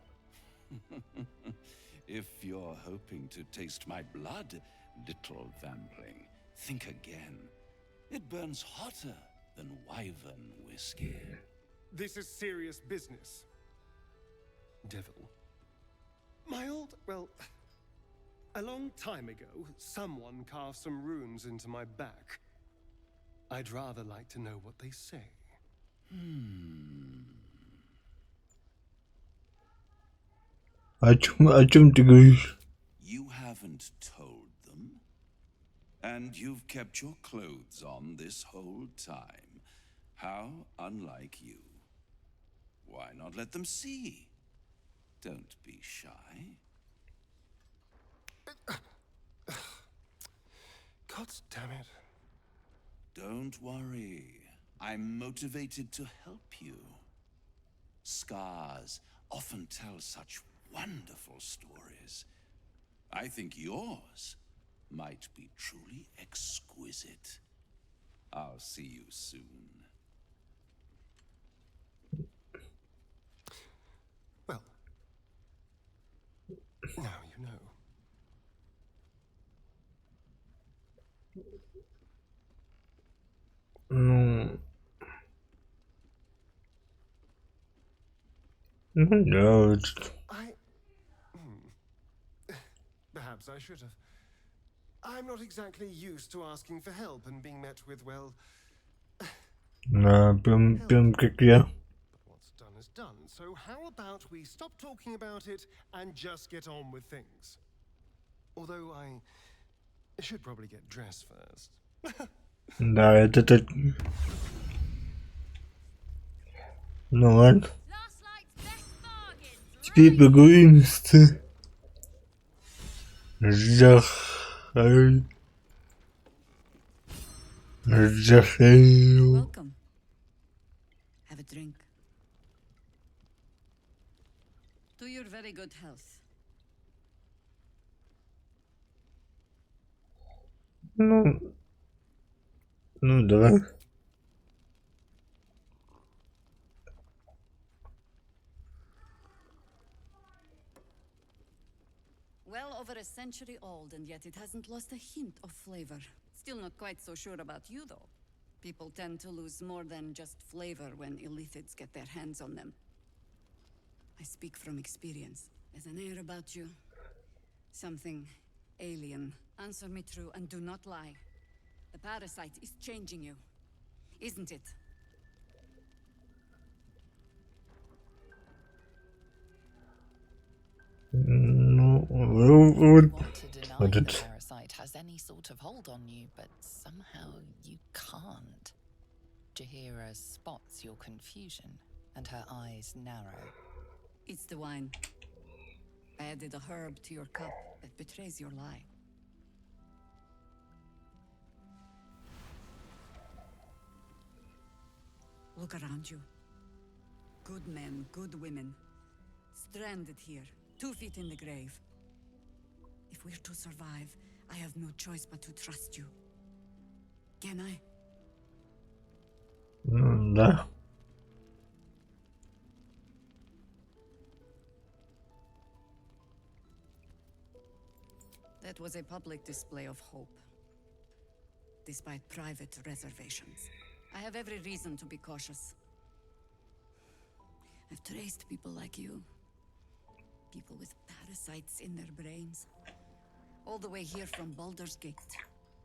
If you're hoping to taste my blood, little vampling, think again. It burns hotter than wyvern whiskey. This is serious business. Devil. A long time ago, someone carved some runes into my back. I'd rather like to know what they say. О чем ты говоришь? You haven't told them, and you've kept your clothes on this whole time. How unlike you. Why not let them see? Don't be shy. God damn it. Don't worry. I'm motivated to help you. Scars often tell such wonderful stories. I think yours might be truly exquisite. I'll see you soon. Well, now you know. Да, Perhaps I should have. I'm not exactly used to asking for help and being met with, well... прям как я. But what's done is done, so how about we stop talking about it and just get on with things? Although I should probably get dressed first. Да, это так. Ну ладно. Теперь поговорим с Welcome. Have a drink. To your very good health. Ну давай. Well over a century old, and yet it hasn't lost a hint of flavor. Still not quite so sure about you, though. People tend to lose more than just flavor when illithids get their hands on them. I speak from experience. There's an air about you. Something alien. Answer me true and do not lie. The parasite is changing you, isn't it? Want to deny the parasite has any sort of hold on you, but somehow you can't. Jahira spots your confusion, and her eyes narrow. It's the wine. I added a herb to your cup that betrays your lie. Look around you. Good men, good women. Stranded here, 2 feet in the grave. If we're to survive, I have no choice but to trust you. Can I? Да. That was a public display of hope, despite private reservations. I have every reason to be cautious. I've traced people like you. People with parasites in their brains. All the way here from Baldur's Gate.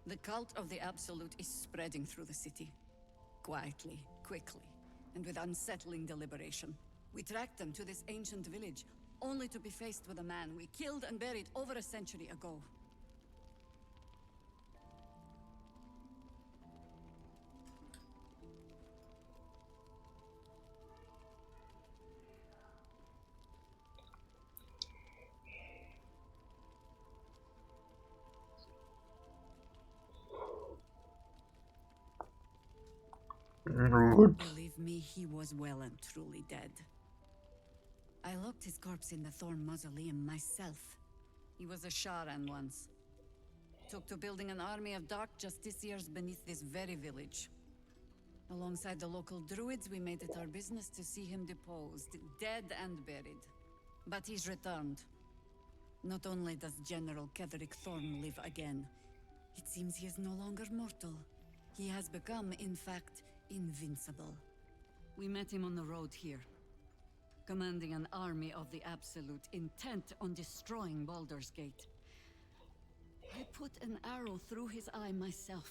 The cult of the Absolute is spreading through the city. Quietly, quickly, and with unsettling deliberation. We tracked them to this ancient village, only to be faced with a man we killed and buried over a century ago. Believe me, he was well and truly dead. I locked his corpse in the Thorn Mausoleum myself. He was a Sharan once. Took to building an army of dark justiciars beneath this very village. Alongside the local druids, we made it our business to see him deposed, dead and buried. But he's returned. Not only does General Ketherick Thorn live again, it seems he is no longer mortal. He has become, in fact, invincible. We met him on the road here, commanding an army of the Absolute, intent on destroying Baldur's Gate. I put an arrow through his eye myself,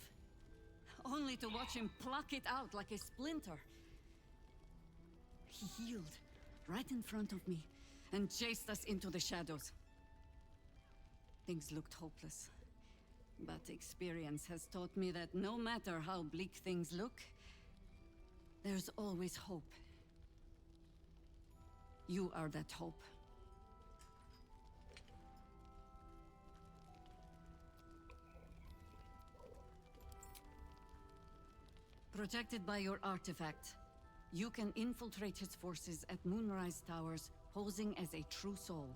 only to watch him pluck it out like a splinter. He healed right in front of me and chased us into the shadows. Things looked hopeless, but experience has taught me that no matter how bleak things look, there's always hope. You are that hope. Protected by your artifact, you can infiltrate his forces at Moonrise Towers, posing as a true soul.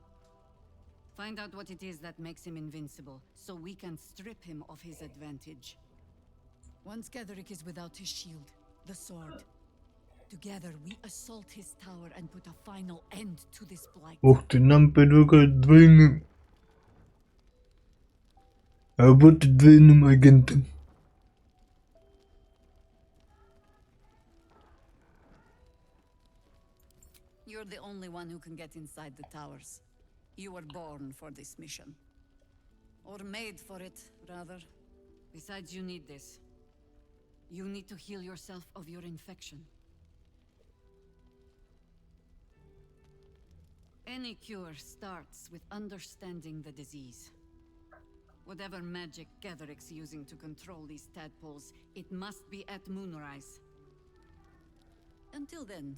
Find out what it is that makes him invincible, so we can strip him of his advantage. Once Ketherick is without his shield, the sword, together we assault his tower and put a final end to this blight. Ух ты, нам предлагают двойным. Работать двойным агентом. You're the only one who can get inside the towers. You were born for this mission. Or made for it, rather. Besides, you need this. You need to heal yourself of your infection. Any cure starts with understanding the disease. Whatever magic Ketherick's using to control these tadpoles, it must be at Moonrise. Until then,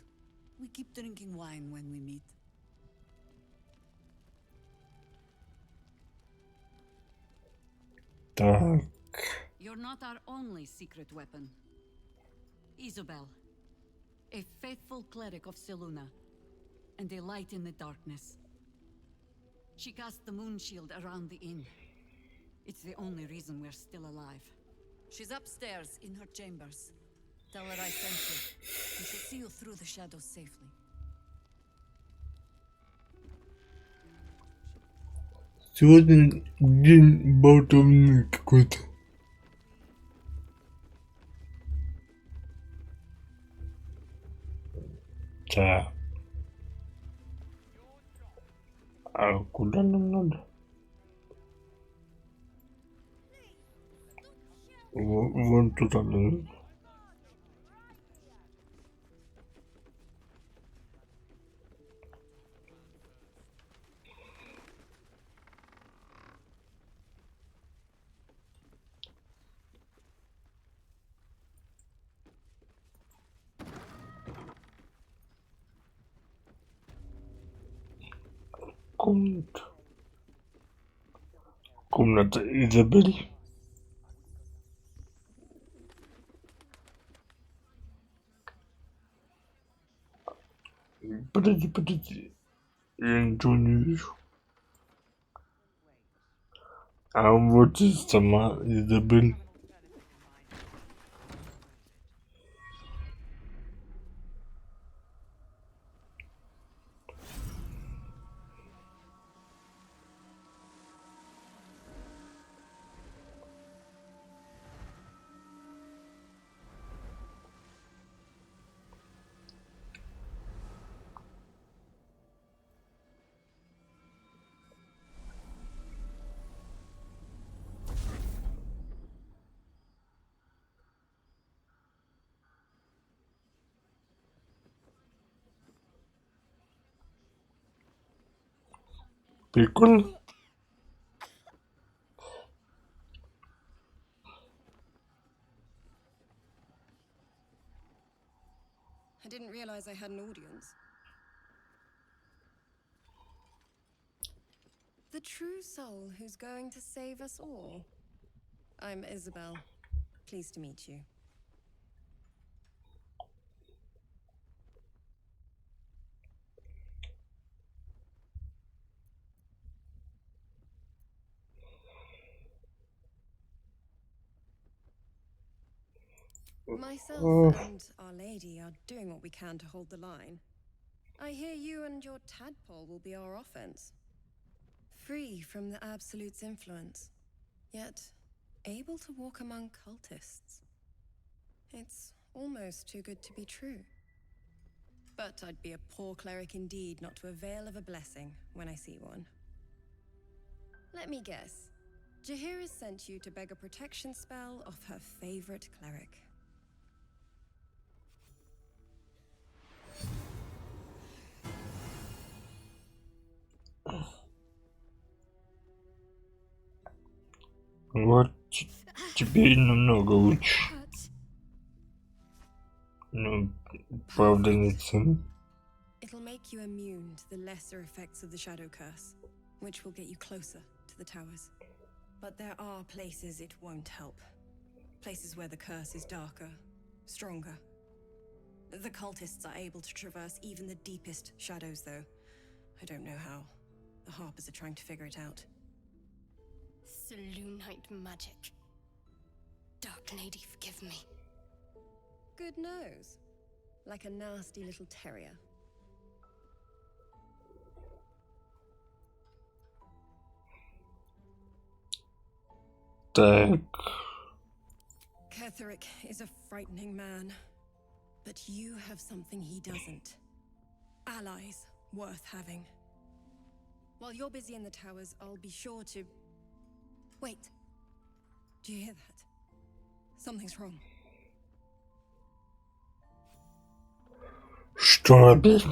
we keep drinking wine when we meet. Так. You're not our only secret weapon. Isobel, a faithful cleric of Seluna, and a light in the darkness. She cast the moon shield around the inn. It's the only reason we're still alive. She's upstairs in her chambers. Tell her I sent you. We should see you through the shadows safely. Сегодня день болтовни какой-то. Так. А куда нам надо? Вон туда надо. Комната. Комната Изабель. Подожди. Я ничего не вижу. А вот и сама Изабель. Прикольно. I didn't realize I had an audience. The true soul who's going to save us all. I'm Isabel. Pleased to meet you. Myself and Our Lady are doing what we can to hold the line. I hear you and your tadpole will be our offense. Free from the Absolute's influence, yet able to walk among cultists. It's almost too good to be true. But I'd be a poor cleric indeed not to avail of a blessing when I see one. Let me guess. Jahir has sent you to beg a protection spell off her favorite cleric. Вот теперь намного лучше. Ну, правда, не цен. It'll make you immune to the lesser effects of the shadow curse, which will get you closer to the towers. But there are places it won't help. Places where the curse is darker, stronger. The cultists are able to traverse even the deepest shadows, though. I don't know how. The Harpers are trying to figure it out. Selunite magic. Dark Lady, forgive me. Good nose. Like a nasty little terrier. Так. Ketherick is a frightening man. But you have something he doesn't. Allies worth having. While you're busy in the towers, I'll be sure to... Wait. Do you hear that? Something's wrong. Что опять?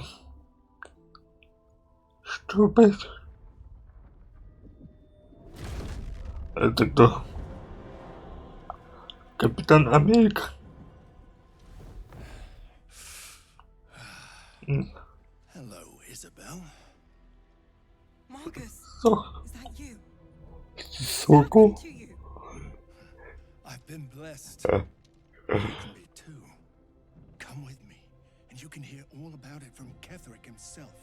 Что опять? Это кто? Капитан Америка? Hello, Isabel. Marcus, is that you? Сокол? I've been blessed. You can be too. Come with me, and you can hear all about it from Ketherick himself.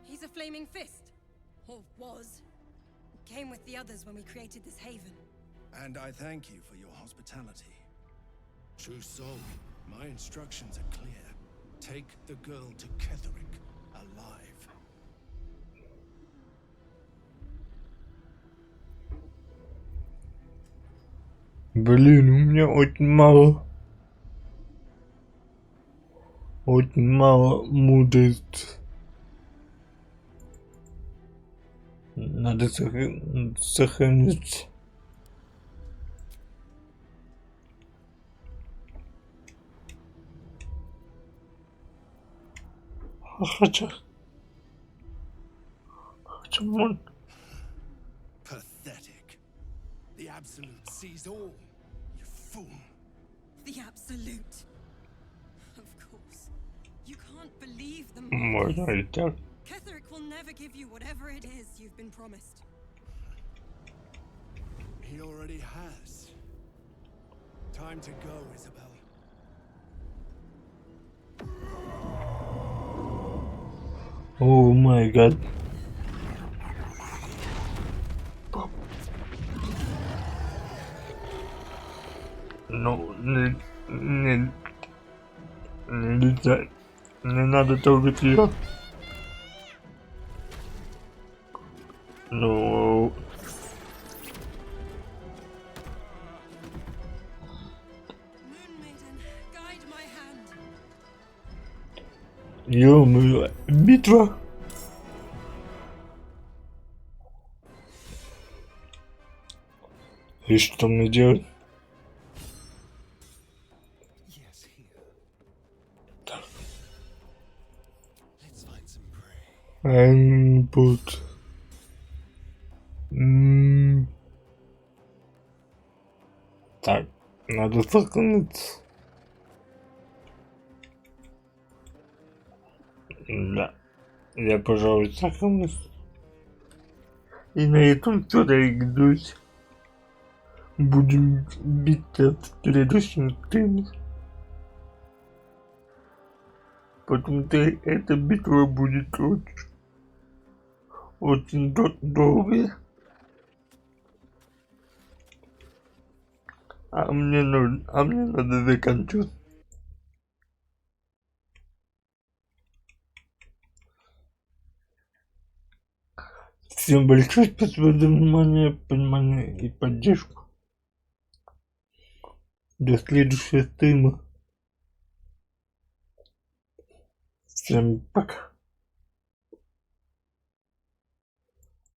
He's a flaming fist. Or was. Came with the others when we created this haven. And I thank you for your hospitality. True soul, my instructions are clear. Take the girl to Ketherick alive. Блин, у меня очень мало. Очень мало мудрости. Надо сохранить. Хотя можно. Pathetic. The Absolute sees all. You fool. The Absolute. Of course. You can't believe them. Можно и так. Ketherick will never give you whatever it is you've been promised. He already has. Time to go, Isabel. Oh my god. Ну, нельзя. Не надо трогать ее. Ну... Ё-моё, битва! И что мне делать? Так. Let's Input. Так, надо сохраниться. Да, я, пожалуй, сохранюсь. И на этом все, дорогие друзья. Будем биться в следующем стриме. Потому что эта битва будет очень долгая. А мне надо заканчивать. Всем большое спасибо за внимание, понимание и поддержку. До следующего стрима. Всем пока.